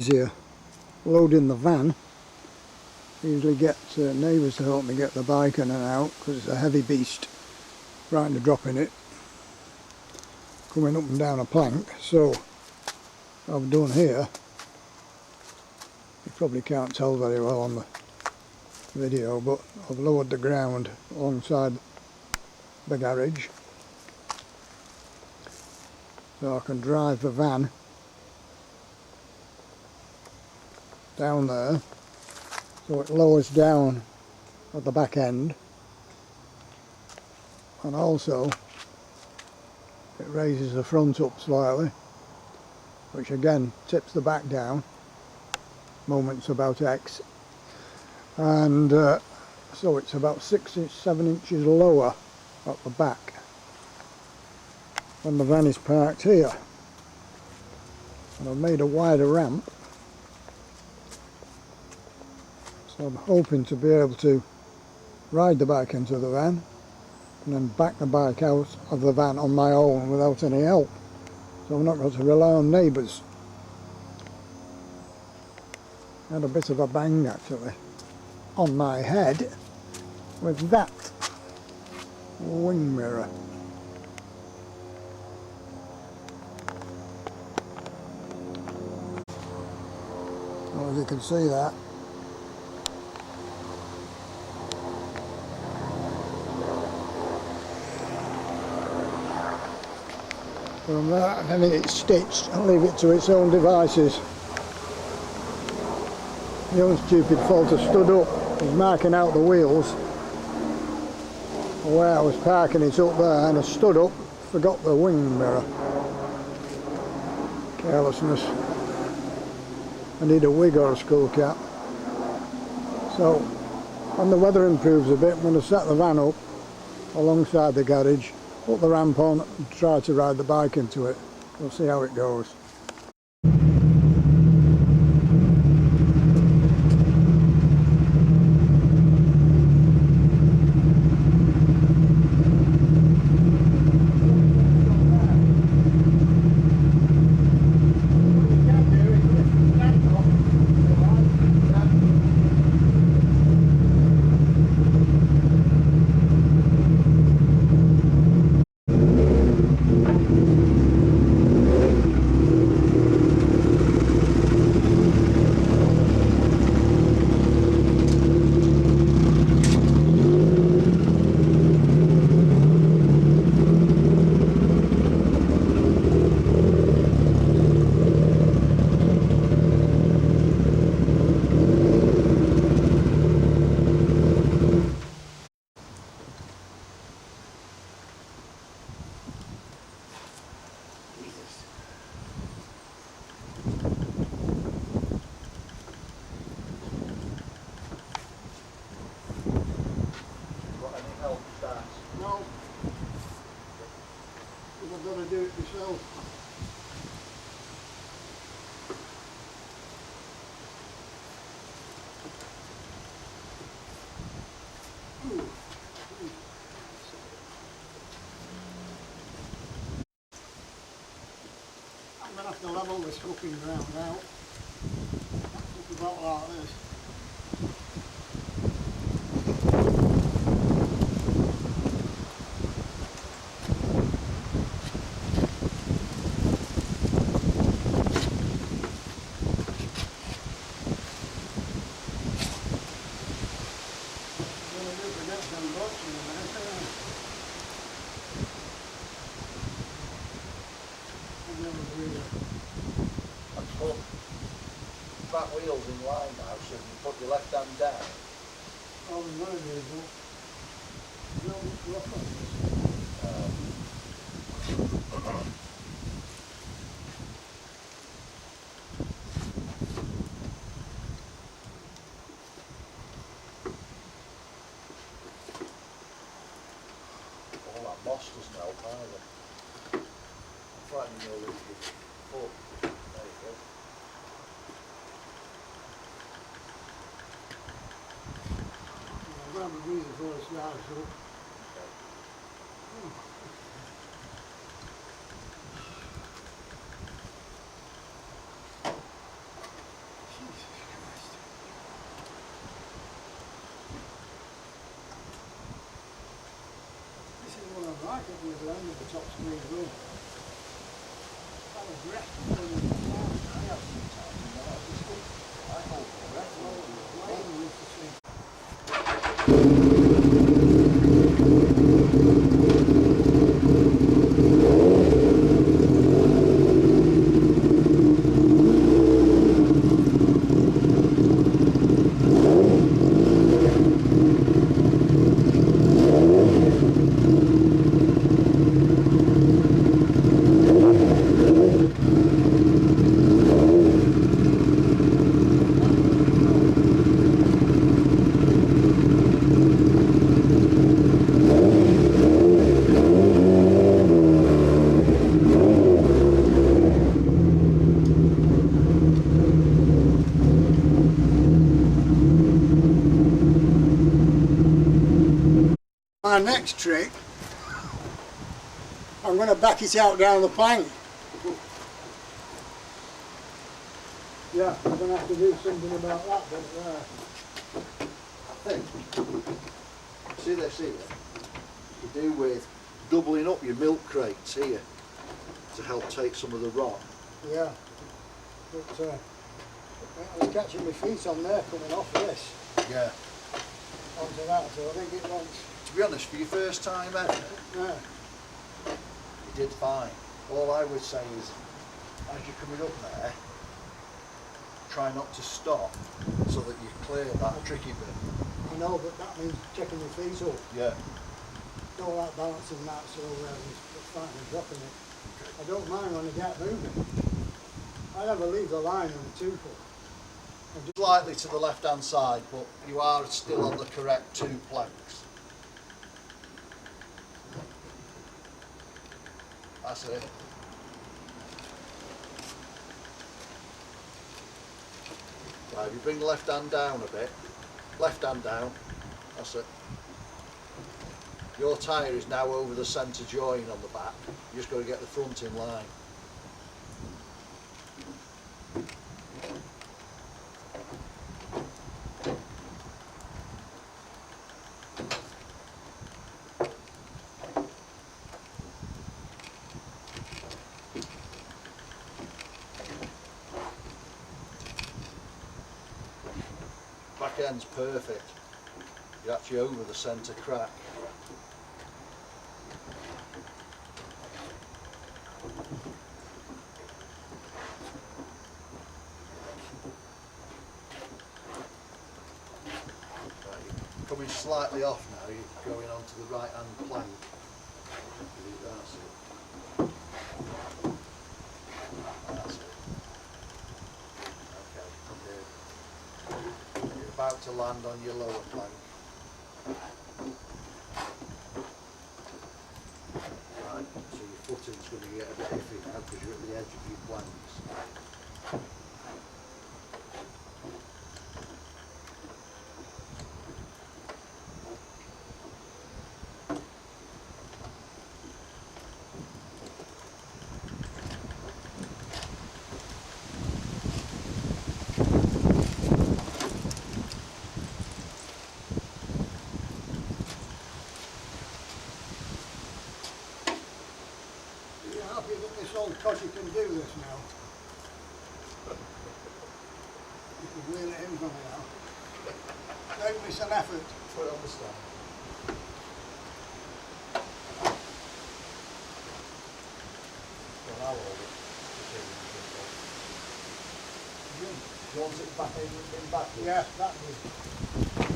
Easier loading the van. Usually get neighbours to help me get the bike in and out because it's a heavy beast, right to dropping it, coming up and down a plank. So what I've done here, you probably can't tell very well on the video, but I've lowered the ground alongside the garage so I can drive the van down there, so it lowers down at the back end, and also it raises the front up slightly, which again tips the back down. Moment's about X, and so it's about 6 to 7 inches lower at the back when the van is parked here. And I've made a wider ramp, so I'm hoping to be able to ride the bike into the van and then back the bike out of the van on my own without any help, so I'm not going to rely on neighbours. Had a bit of a bang actually on my head with that wing mirror. Well, as you can see that, from that, and then it's stitched and leave it to its own devices. The own stupid fault has stood up, was marking out the wheels where I was parking it up there, and I stood up, forgot the wing mirror. Carelessness. I need a wig or a skull cap. So when the weather improves a bit, I'm going to set the van up alongside the garage, put the ramp on and try to ride the bike into it. We'll see how it goes. No, you've got to do it yourself. I'm going to have to level this fucking ground out. It's about like this. Put back wheels in line now, so you put your left hand down. Oh, no, no, rough on this. All that moss doesn't help either. Flattening your foot. There you go. I'm going to breathe before it starts up. the other end of the top screen room. I was wrecked when we went down. I have sometimes, you know, I just think, I hold my breath. Why do we used to sleep? My next trick, I'm going to back it out down the plank. Yeah, I'm going to have to do something about that bit there. I think, see this here, you do with doubling up your milk crates here to help take some of the rot. Yeah, but I was catching my feet on there coming off this Yeah. onto that, so I think it wants. To be honest, for your first time ever, Yeah. you did fine. All I would say is, as you're coming up there, try not to stop so that you clear that tricky bit. I know, but that means checking your feet up. Yeah. All that balancing that, so it's fine and dropping it. I don't mind when I get moving. I never leave the line on the 2-foot. Slightly to the left hand side, but you are still on the correct 2 planks. That's it. Right, if you bring the left hand down a bit, left hand down, that's it. Your tyre is now over the centre join on the back, you just got to get the front in line. Back end's perfect. You're actually over the centre crack. Right, you're coming slightly off now, you're going onto the right hand plank. That's it. That's it. Okay, good. You're about to land on your lower plank. Right, so your footing's going to get a bit iffy now because you're at the edge of your planks. Happy that this old codger can do this now. You can wheel it in from it now. Don't miss an effort. Put it on the stand. Well, I'll hold it. Do you want it back in backwards? Yeah, that was.